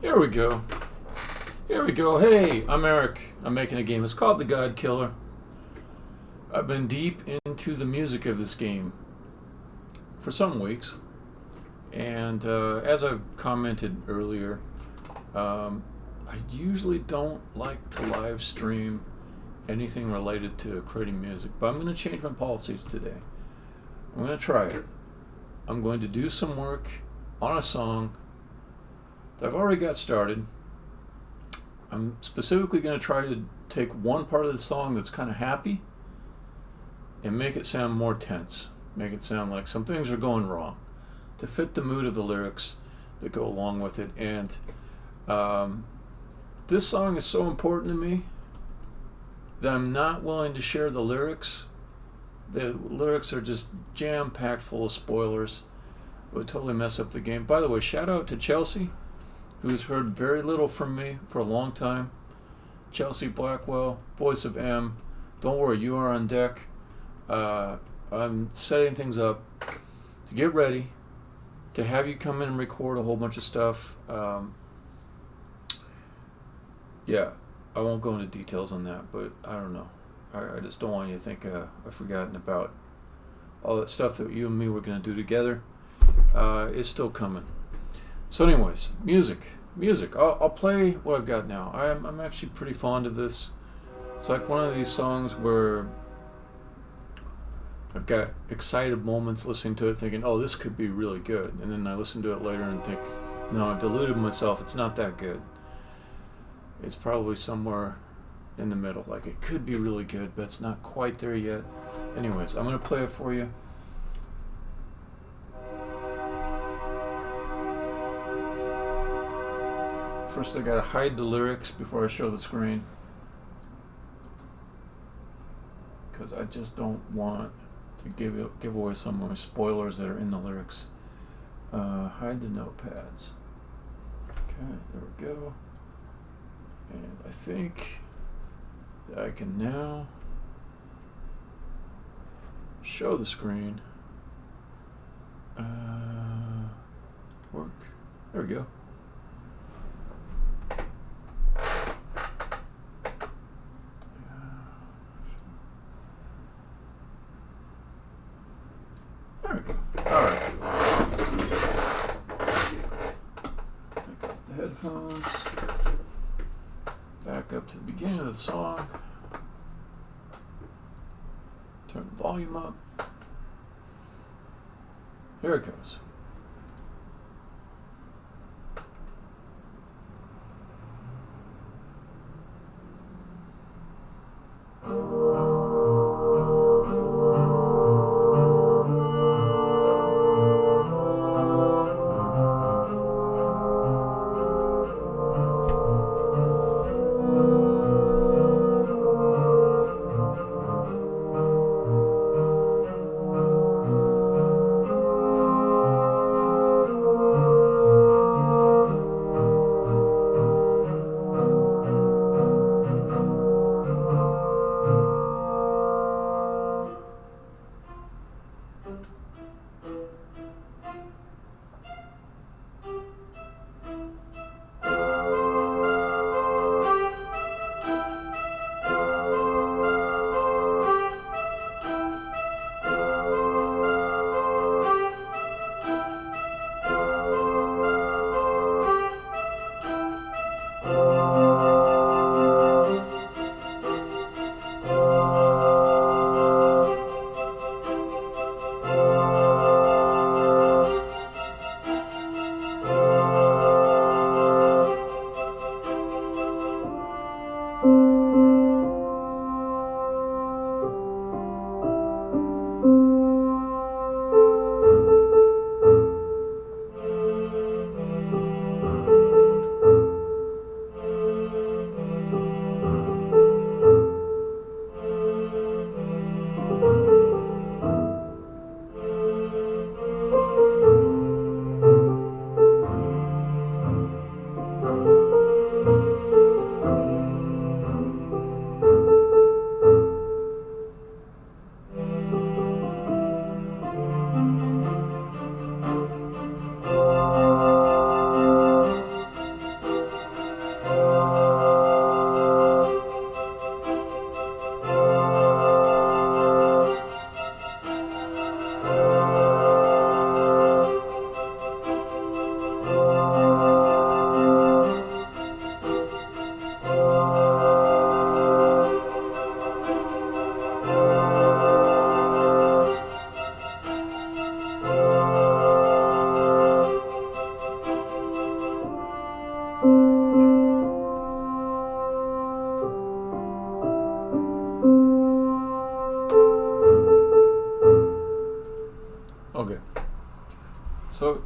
Here we go. Here we go. Hey, I'm Eric. I'm making a game. It's called the Godkiller. I've been deep into the music of this game for some weeks. And as I've commented earlier, I usually don't like to live stream anything related to creating music. But I'm going to change my policies today. I'm going to try it. I'm going to do some work on a song that I've already got started. I'm specifically going to try to take one part of the song that's kind of happy and make it sound more tense. Make it sound like some things are going wrong to fit the mood of the lyrics that go along with it. And this song is so important to me that I'm not willing to share the lyrics. The lyrics are just jam-packed full of spoilers. It would totally mess up the game. By the way, shout out to Chelsea, who's heard very little from me for a long time. Chelsea Blackwell, voice of M. Don't worry, you are on deck. I'm setting things up to get ready to have you come in and record a whole bunch of stuff. Yeah, I won't go into details on that, but I don't know. I just don't want you to think I've forgotten about all that stuff that you and me were going to do together. It's still coming. So anyways, music. I'll play what I've got now. I'm actually pretty fond of this. It's like one of these songs where I've got excited moments listening to it thinking, oh, this could be really good. And then I listen to it later and think, no, I've deluded myself. It's not that good. It's probably somewhere in the middle. Like, it could be really good, but it's not quite there yet. Anyways, I'm going to play it for you. First, I gotta hide the lyrics before I show the screen, because I just don't want to give away some of my spoilers that are in the lyrics. Hide the notepads. Okay, there we go. And I think that I can now show the screen. Work. There we go. There we go. Alright. Take off the headphones. Back up to the beginning of the song. Turn the volume up. Here it goes. Okay, so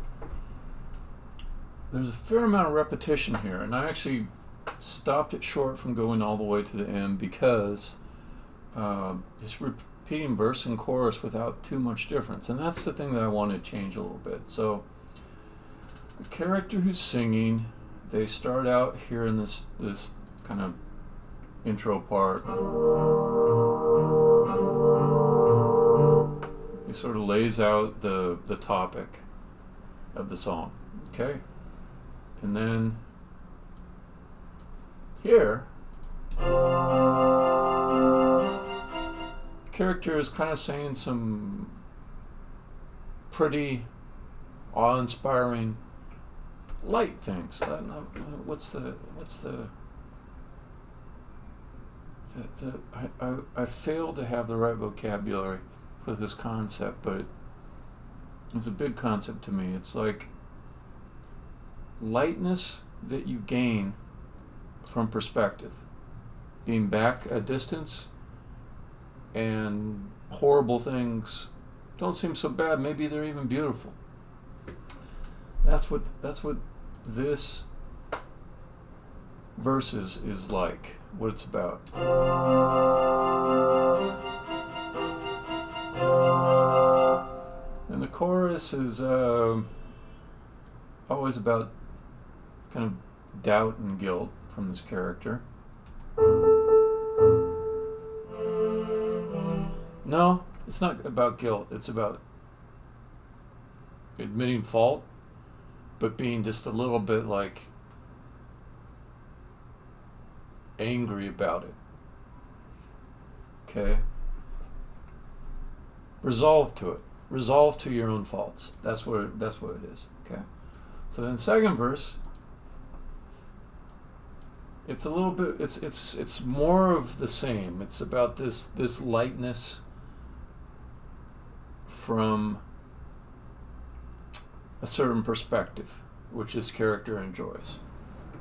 there's a fair amount of repetition here, and I actually stopped it short from going all the way to the end because just repeating verse and chorus without too much difference, and that's the thing that I want to change a little bit. So the character who's singing, they start out here in this kind of intro part. He sort of lays out the topic of the song, okay? And then here, the character is kind of saying some pretty awe-inspiring light things. I failed to have the right vocabulary for this concept, but it's a big concept to me. It's like lightness that you gain from perspective. Being back a distance and horrible things don't seem so bad. Maybe they're even beautiful. That's what this verse is like, what it's about. And the chorus is always about kind of doubt and guilt from this character. No, it's not about guilt. It's about admitting fault, but being just a little bit like angry about it. Okay? Resolve to it. Resolve to your own faults. That's what it is. Okay? So then second verse, it's a little bit it's more of the same. It's about this lightness from a certain perspective, which this character enjoys.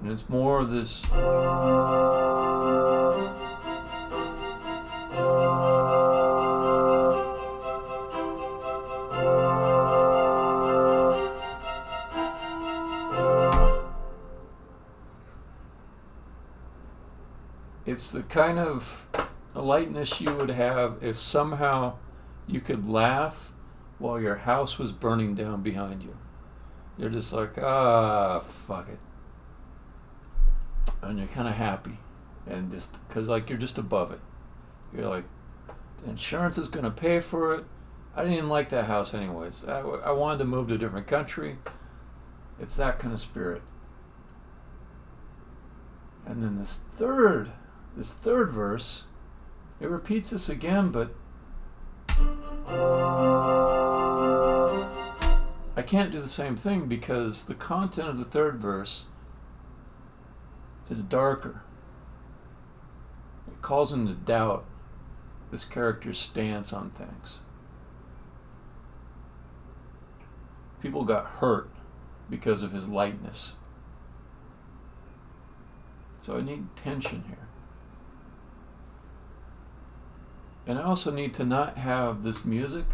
And it's more of this it's the kind of lightness you would have if somehow you could laugh while your house was burning down behind you. You're just like, fuck it. And you're kind of happy. And just, because like you're just above it. You're like, the insurance is going to pay for it. I didn't even like that house anyways. I wanted to move to a different country. It's that kind of spirit. And then this third verse, it repeats this again, but I can't do the same thing because the content of the third verse is darker. It calls into doubt this character's stance on things. People got hurt because of his lightness. So I need tension here. And I also need to not have this music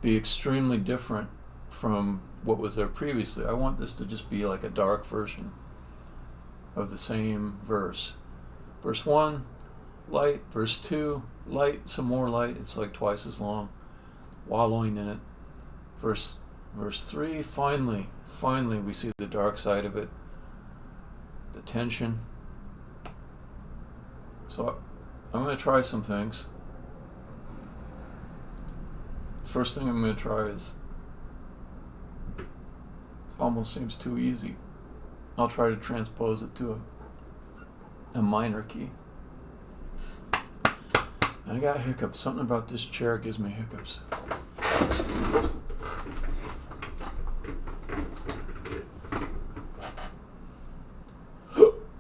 be extremely different from what was there previously. I want this to just be like a dark version of the same verse. Verse 1, light. Verse 2, light, some more light. It's like twice as long, wallowing in it. Verse 3, finally we see the dark side of it, the tension. So I'm going to try some things. First thing I'm going to try is, it almost seems too easy. I'll try to transpose it to a minor key. I got hiccups. Something about this chair gives me hiccups.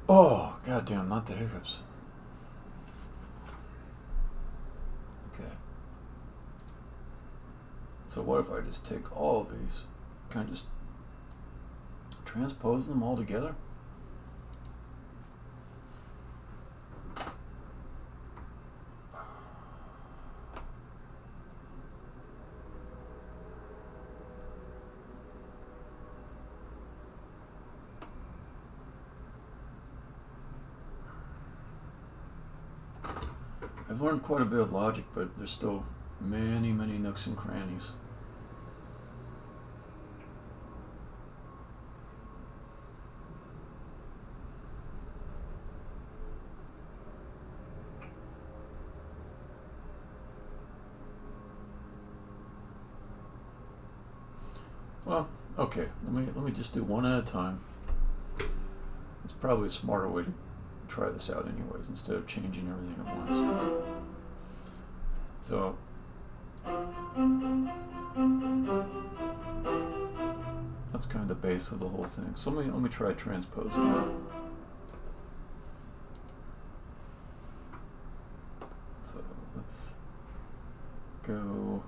Oh, goddamn, not the hiccups. Okay. So what if I just take all of these, kind of just transpose them all together? I've learned quite a bit of logic, but there's still many, many nooks and crannies. Well, okay, let me just do one at a time. It's probably a smarter way to try this out anyways, instead of changing everything at once. So that's kind of the base of the whole thing. So let me try transposing it. So let's go.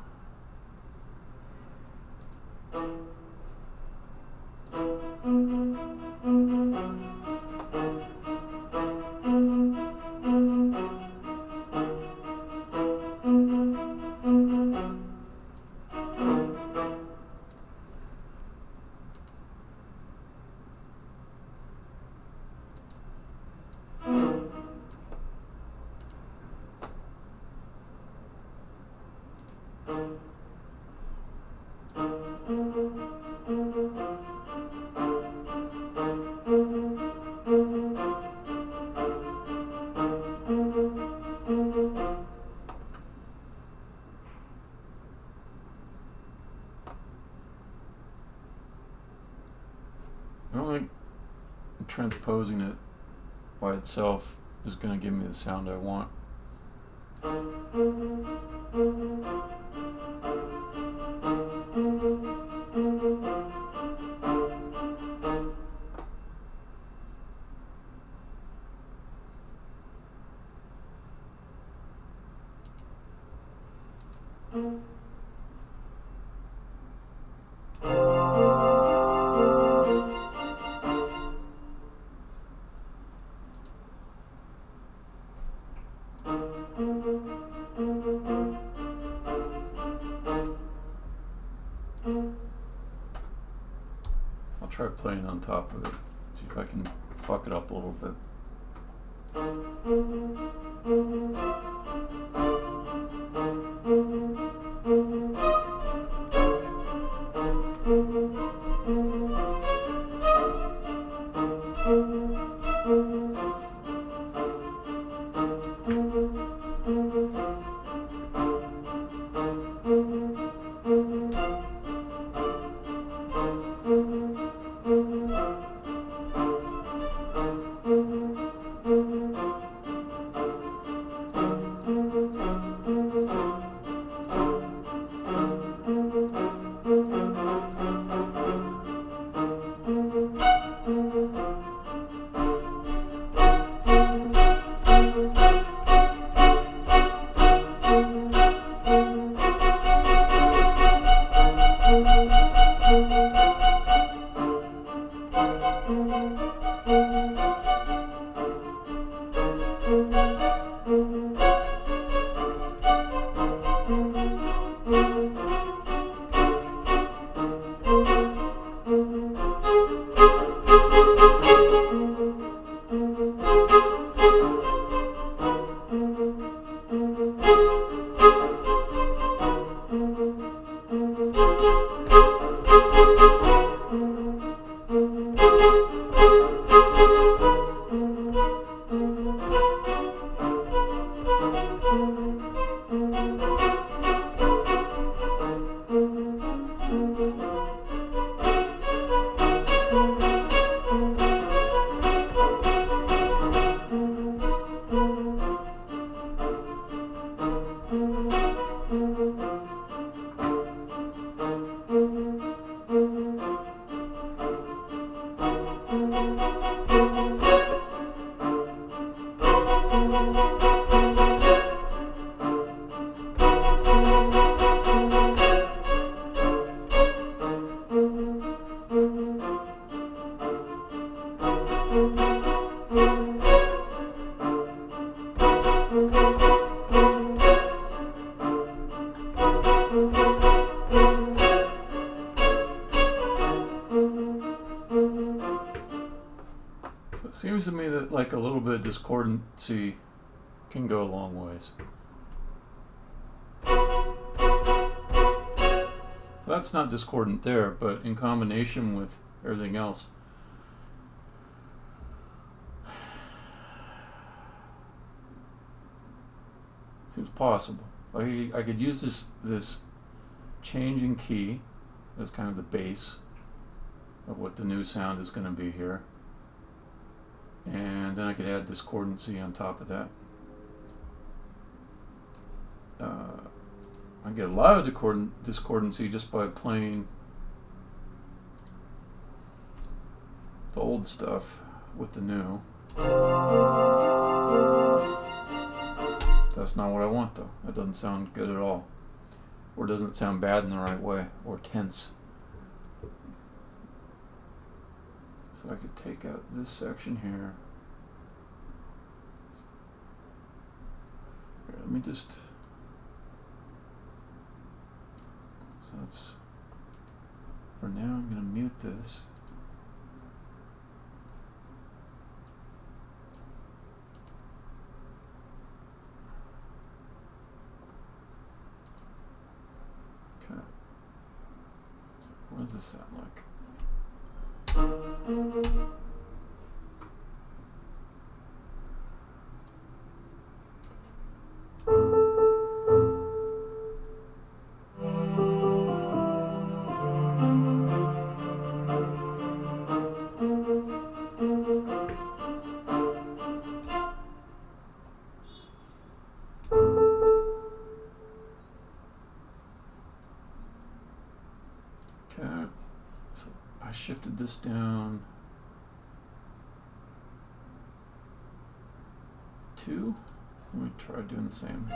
I don't think transposing it by itself is going to give me the sound I want. I'll try playing on top of it, see if I can fuck it up a little bit. seems to me that like a little bit of discordancy can go a long ways. So that's not discordant there, but in combination with everything else, seems possible. I could use this change in key as kind of the base of what the new sound is going to be here, and then I could add discordancy on top of that. I get a lot of discordancy just by playing the old stuff with the new. That's not what I want, though. That doesn't sound good at all, or doesn't sound bad in the right way, or tense. So I could take out this section here. Here, let me just. So that's. For now, I'm going to mute this. Okay. So what does this sound like? Okay, so I shifted this down 2. Let me try doing the same.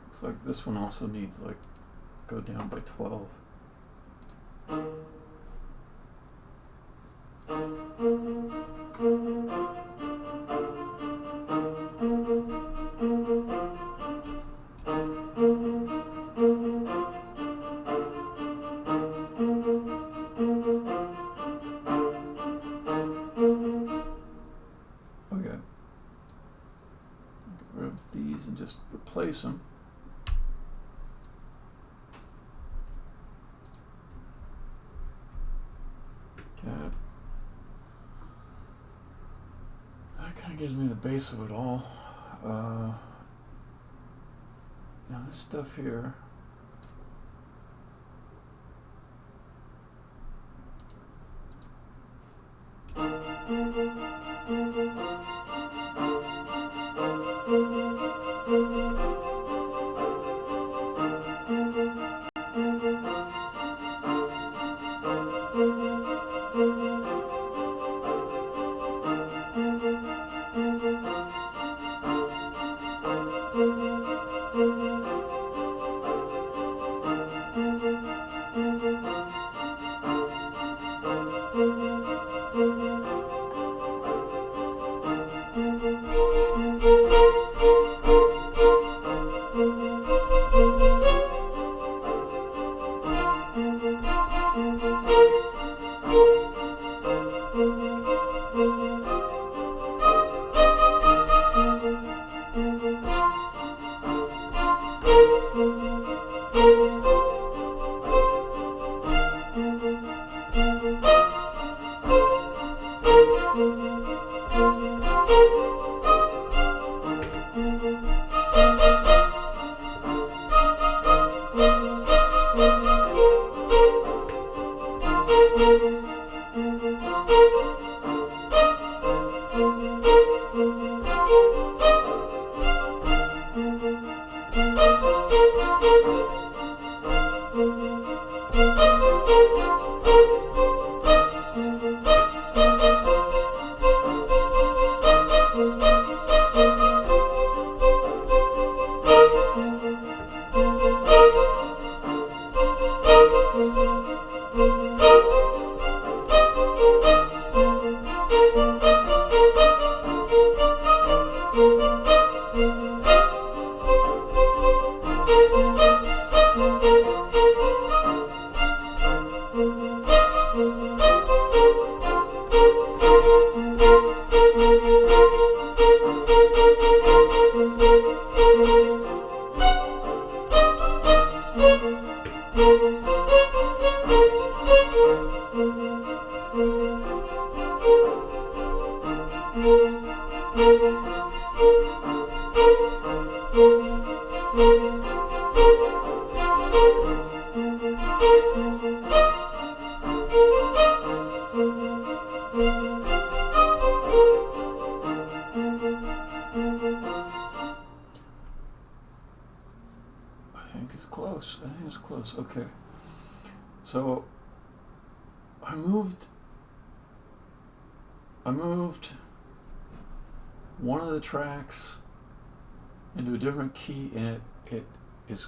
Looks like this one also needs like go down by 12. Okay. Get rid of these and just replace them. That kind of gives me the base of it all. Now this stuff here. I think it's close. Okay. So I moved one of the tracks into a different key, and it is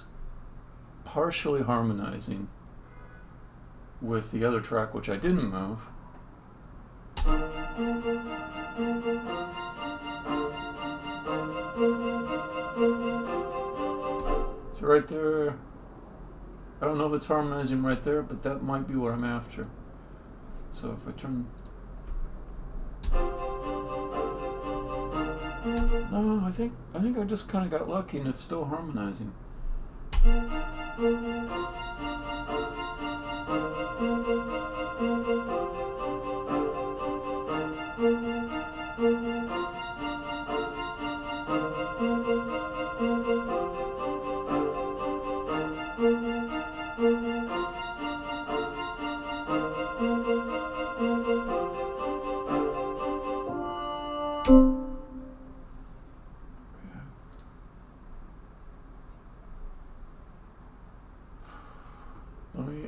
partially harmonizing with the other track, which I didn't move. So right there, I don't know if it's harmonizing right there, but that might be what I'm after. So if I turn... No, I think I just kind of got lucky and it's still harmonizing.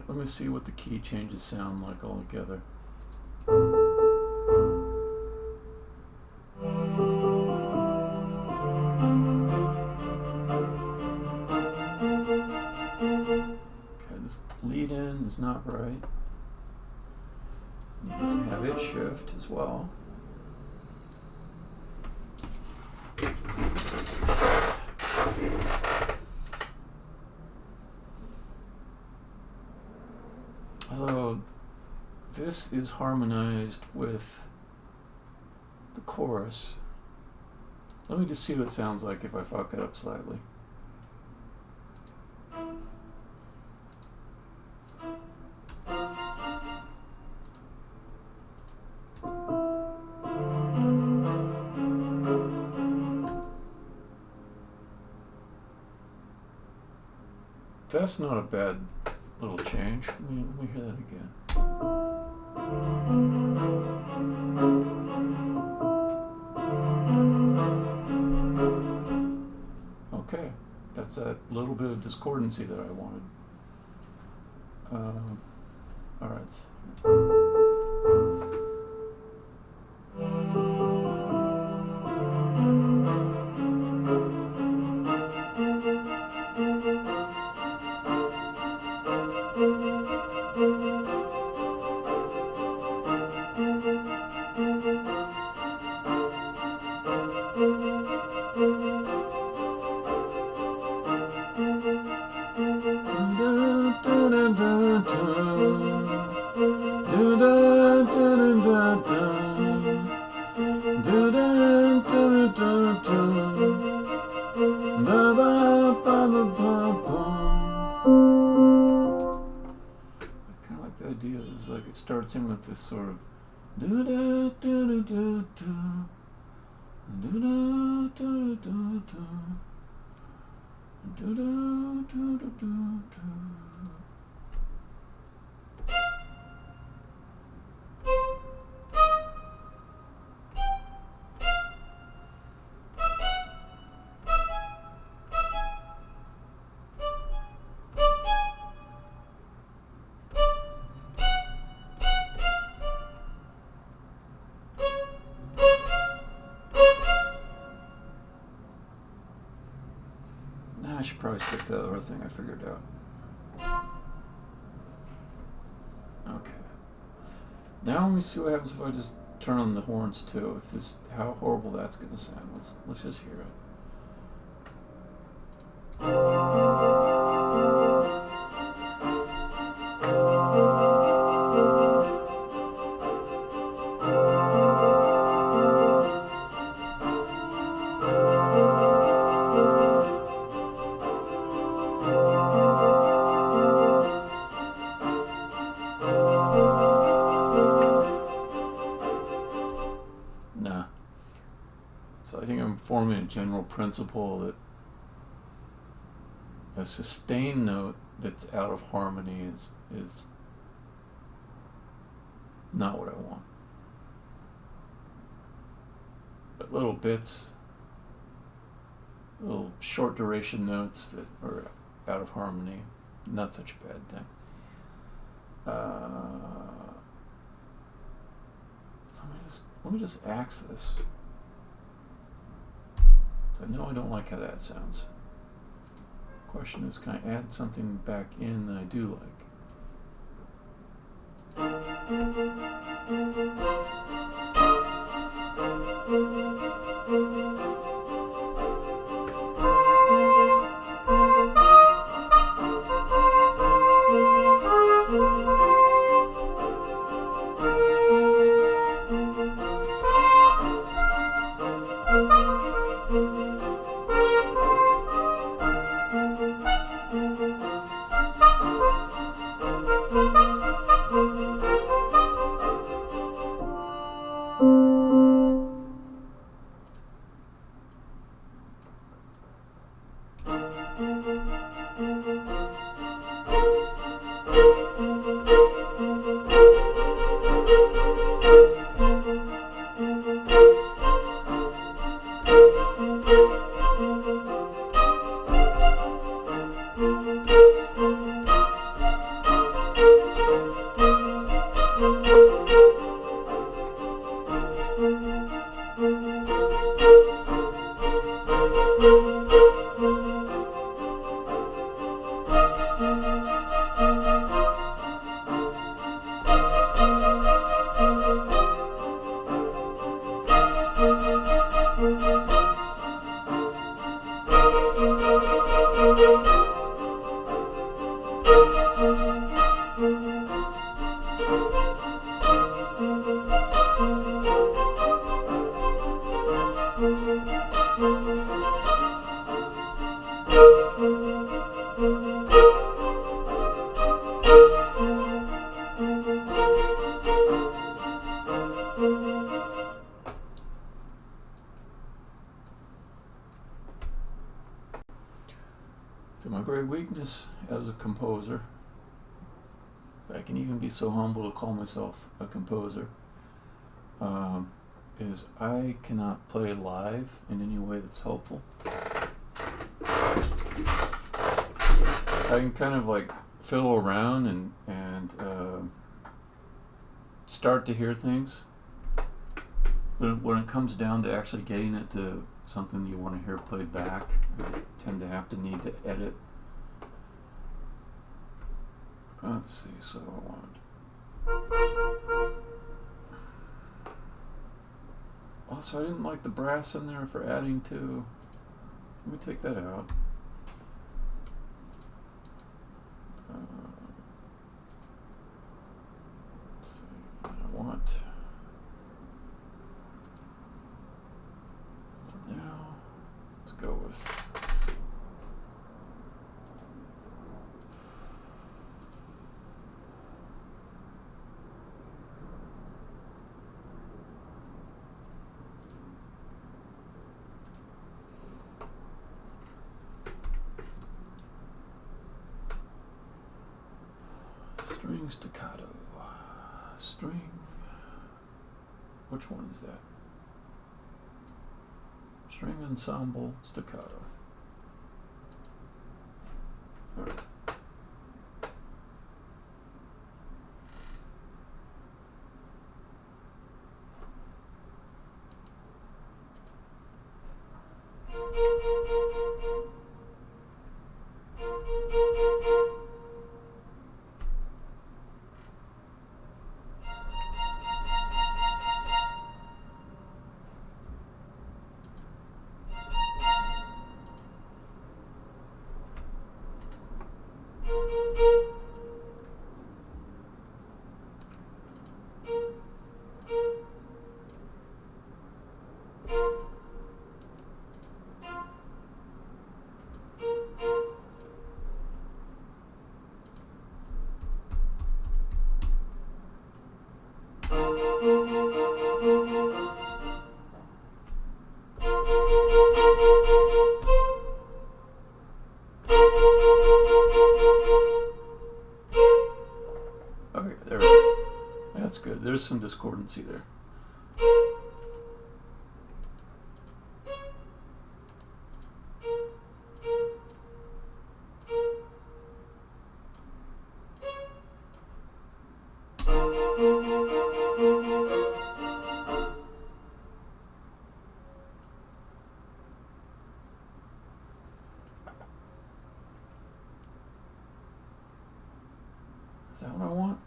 Let me see what the key changes sound like all together. Okay, this lead in is not right. Need to have it shift as well. Although this is harmonized with the chorus. Let me just see what it sounds like if I fuck it up slightly. That's not a bad little change. Let me hear that again. Okay, that's a little bit of discordancy that I wanted. All right. It starts in with this sort of do da do do do do do do do do do do do do. I should probably skip the other thing I figured out. Okay. Now let me see what happens if I just turn on the horns too. If this, how horrible that's going to sound. Let's just hear it. performing a general principle that a sustained note that's out of harmony is not what I want. But little bits, little short duration notes that are out of harmony, not such a bad thing. Let me just axe this. So I know I don't like how that sounds. Question is, can I add something back in that I do like? So my great weakness as a composer, if I can even be so humble to call myself a composer, is I cannot play live in any way that's helpful. I can kind of like fiddle around and start to hear things, but when it comes down to actually getting it to something you want to hear played back, I tend to have to need to edit. Let's see, so I wanted... Also, I didn't like the brass in there for adding to. Let me take that out. Let's see, I want... For now, let's go with... String staccato. String. Which one is that? String ensemble staccato. All right. there we go. That's good. There's some discordancy there. Is that what I want?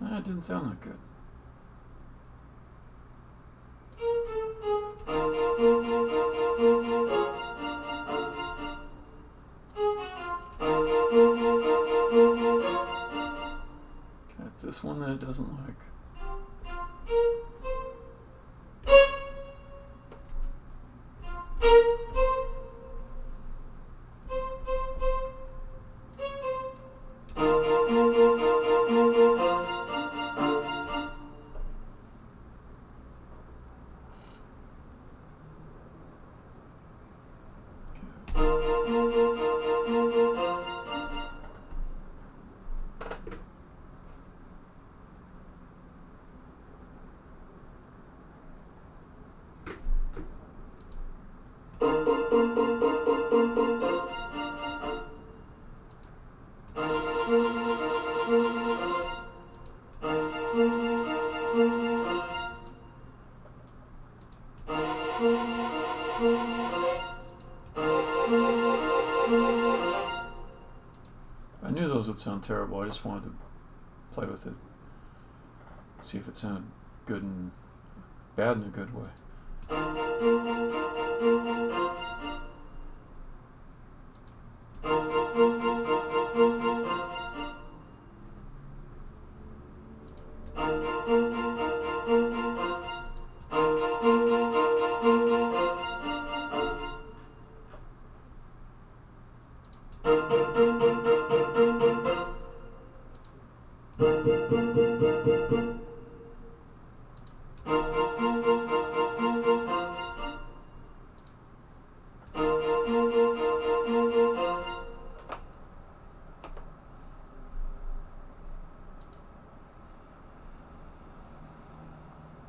That didn't sound that good. Okay, it's this one that it doesn't like. I knew those would sound terrible. I just wanted to play with it, see if it sounded good and bad in a good way.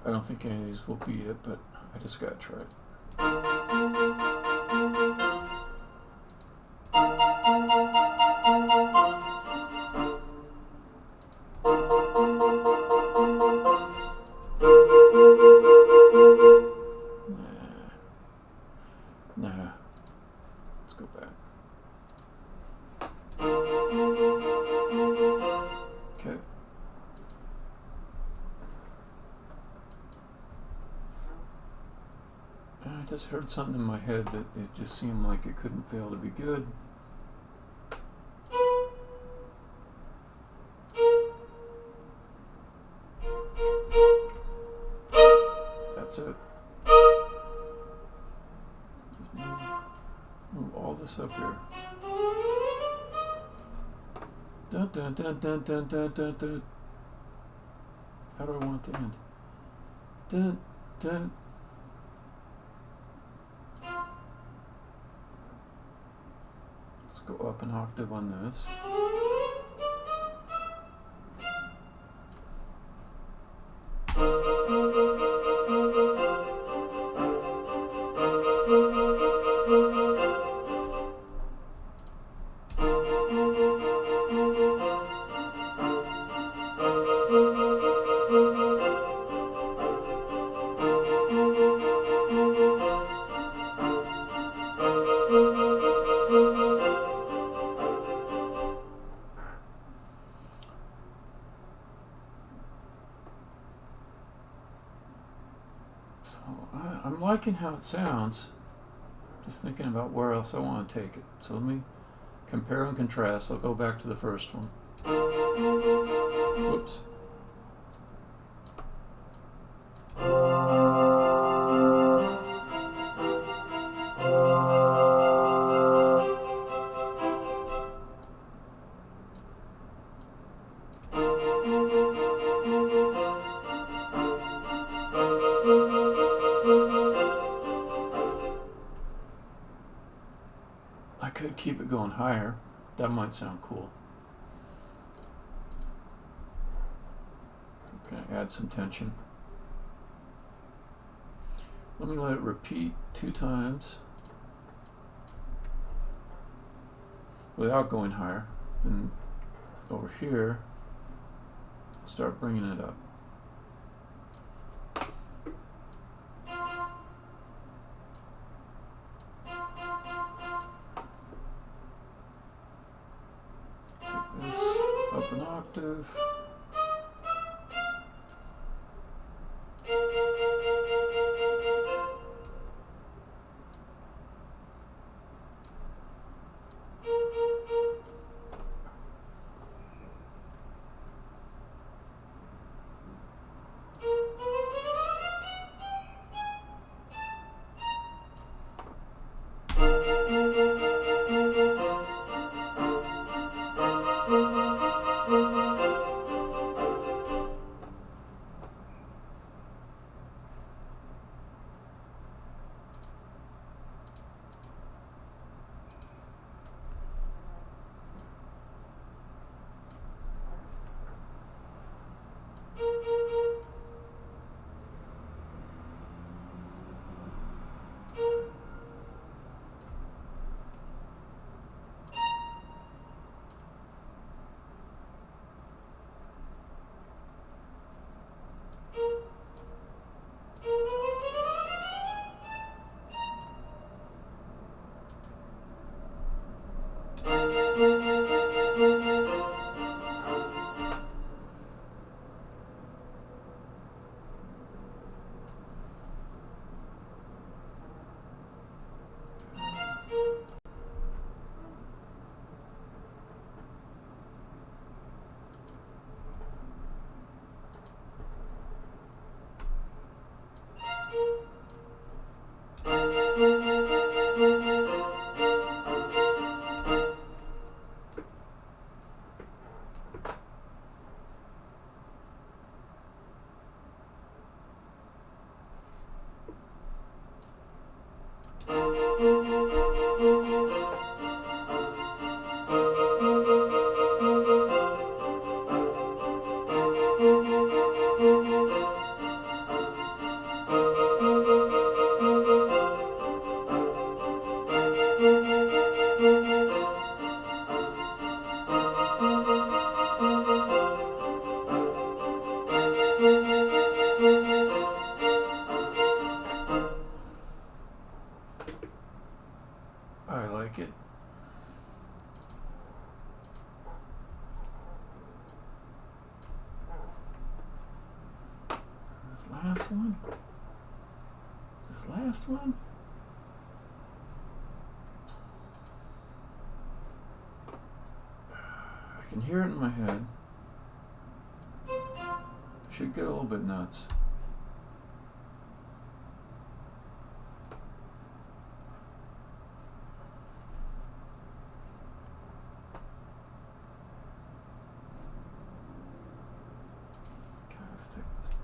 I don't think any of these will be it, but I just gotta try it. Nah. Let's go back. Okay. I just heard something in my head that it just seemed like it couldn't fail to be good. That's it. Just move all this up here. Dun dun dun dun dun dun dun dun. How do I want it to end? Dun dun. Let's go up an octave on this. So I'm liking how it sounds. Just thinking about where else I want to take it. So let me compare and contrast. I'll go back to the first one. Whoops. keep it going higher. That might sound cool. Okay, add some tension. Let me let it repeat 2 times without going higher. And over here, start bringing it up. Take this up an octave. I like it. This last one. This last one. I can hear it in my head. Should get a little bit nuts. Let's take this down.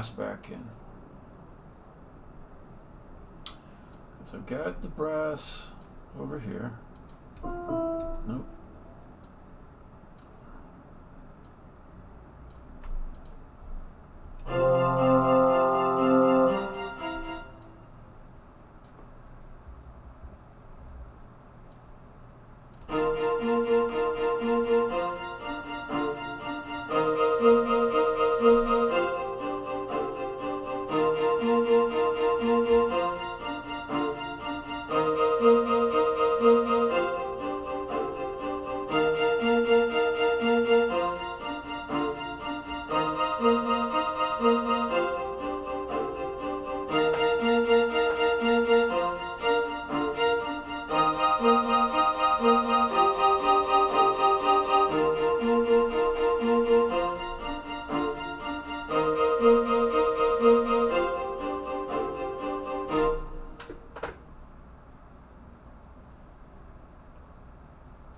brass back in. So I've got the brass over here. Nope.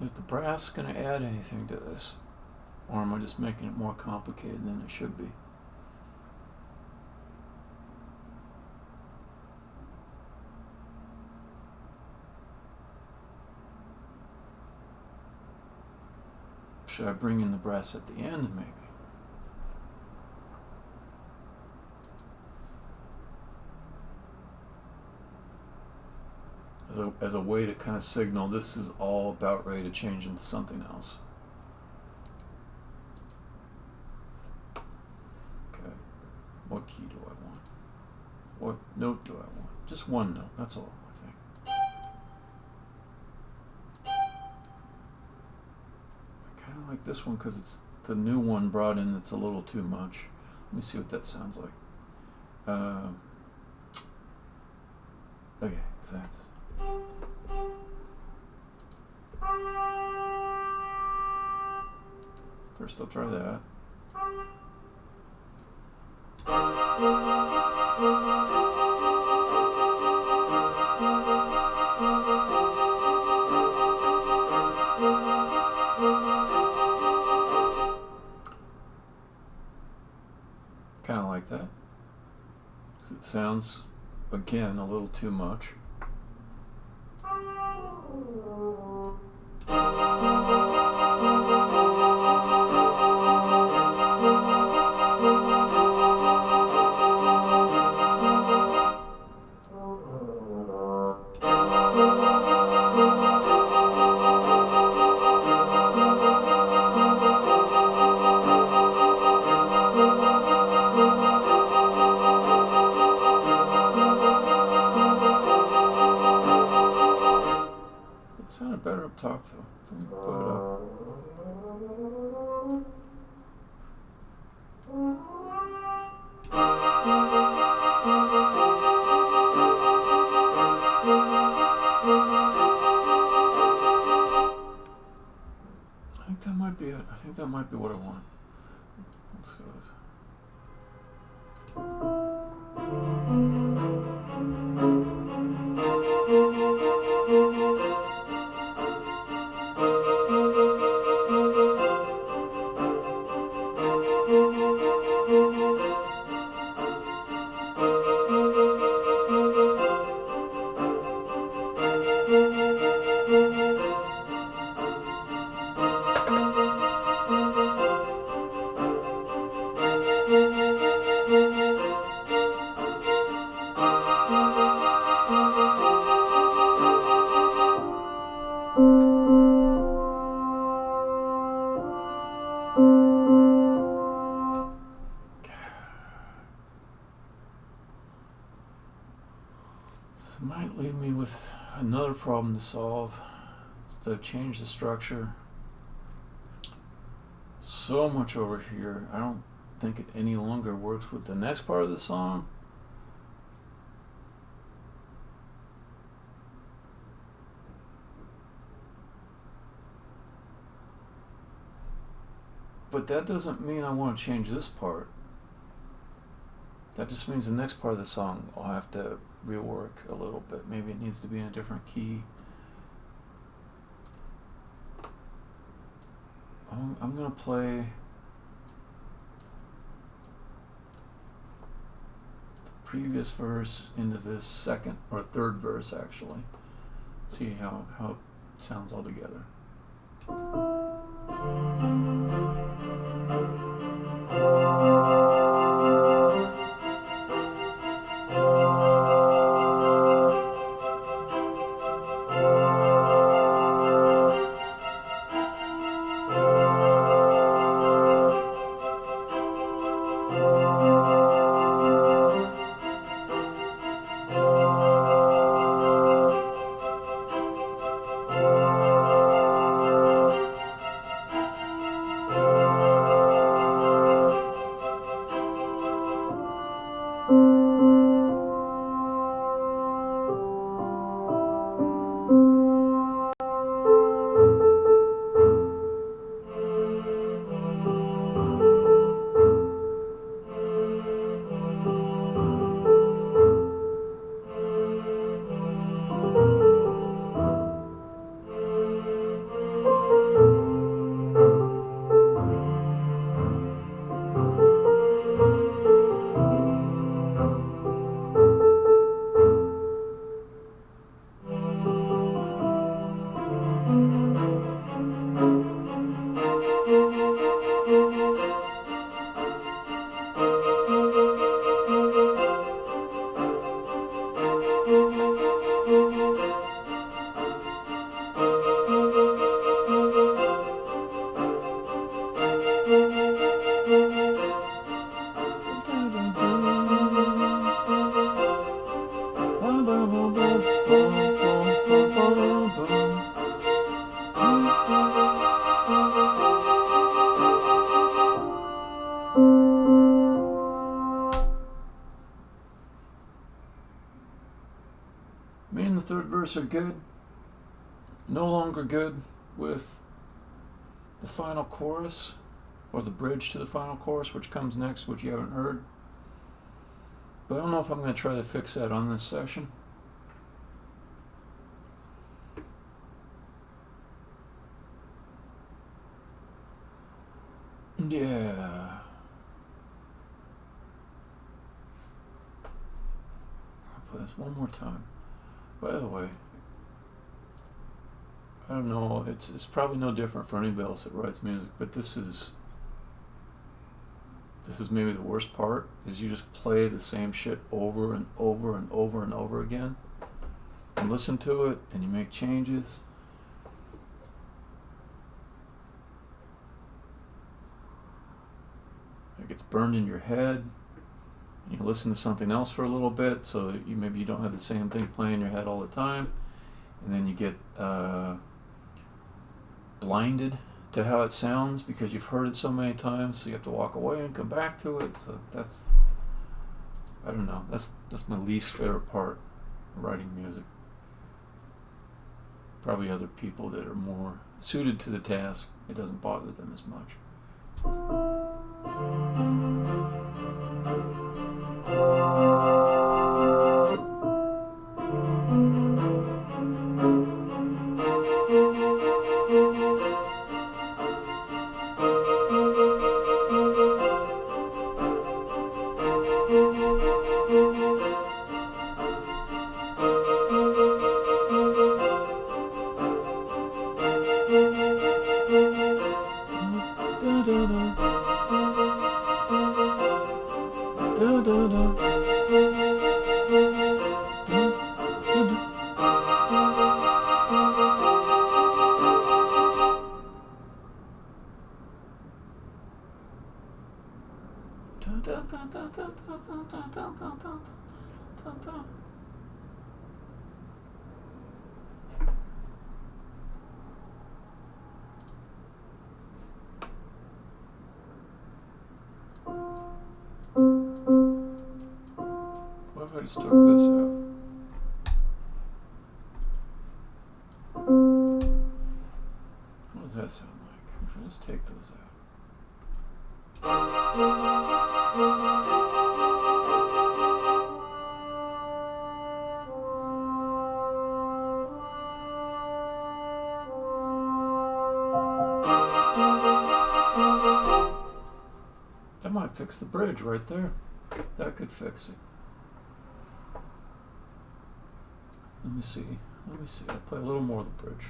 Is the brass going to add anything to this? Or am I just making it more complicated than it should be? Should I bring in the brass at the end, maybe? As a way to kind of signal this is all about ready to change into something else. Okay, what key do I want? What note do I want? Just one note, that's all, I think. I kind of like this one because it's the new one brought in that's a little too much. Let me see what that sounds like. Okay, so that's... First I'll try that. Kind of like that. 'Cause it sounds, again, a little too much. Sounded better up top though. Let me put it up. I think that might be it. I think that might be what I want. Let's go. Might leave me with another problem to solve. Is to change the structure so much over here. I don't think it any longer works with the next part of the song. But that doesn't mean I want to change this part. That just means the next part of the song I'll have to rework a little bit. Maybe it needs to be in a different key. I'm gonna play previous verse into this second or third verse actually. See how it sounds all together. Me and the third verse are good. No longer good with the final chorus, or the bridge to the final chorus, which comes next, which you haven't heard. But I don't know if I'm going to try to fix that on this session. Yeah. I'll play this one more time. By the way, I don't know, it's probably no different for anybody else that writes music, but this is maybe the worst part, is you just play the same shit over and over and over and over again, and listen to it, and you make changes. It gets burned in your head. You listen to something else for a little bit, so that maybe you don't have the same thing playing in your head all the time, and then you get blinded to how it sounds because you've heard it so many times, so you have to walk away and come back to it. So that's, I don't know, that's my least favorite part of writing music. Probably other people that are more suited to the task, it doesn't bother them as much. What if I just took this out? What does that sound like? If I just take those out. That might fix the bridge right there. That could fix it. Let me see. I'll play a little more of the bridge.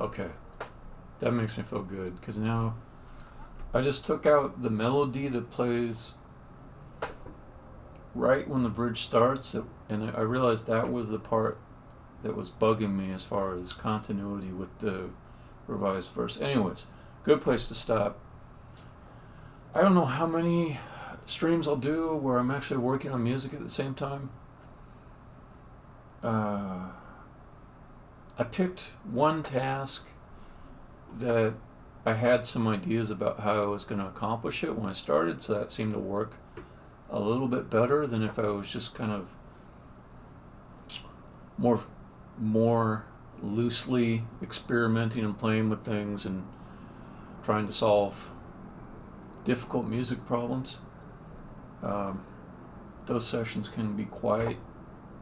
Okay, that makes me feel good, because now I just took out the melody that plays right when the bridge starts, and I realized that was the part that was bugging me as far as continuity with the revised verse. Anyways, good place to stop. I don't know how many streams I'll do where I'm actually working on music at the same time. I picked one task that I had some ideas about how I was going to accomplish it when I started, so that seemed to work a little bit better than if I was just kind of more loosely experimenting and playing with things and trying to solve difficult music problems. Those sessions can be quite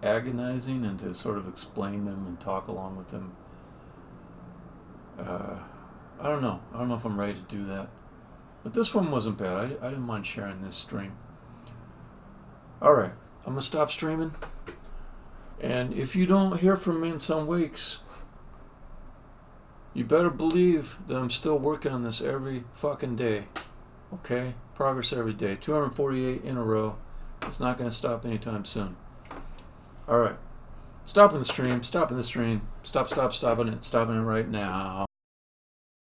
agonizing, and to sort of explain them and talk along with them, I don't know if I'm ready to do that, but this one wasn't bad. I didn't mind sharing this stream. Alright, I'm gonna stop streaming, and if you don't hear from me in some weeks, you better believe that I'm still working on this every fucking day. Okay? Progress every day. 248 in a row. It's not gonna stop anytime soon. Alright. Stopping the stream. Stopping it right now.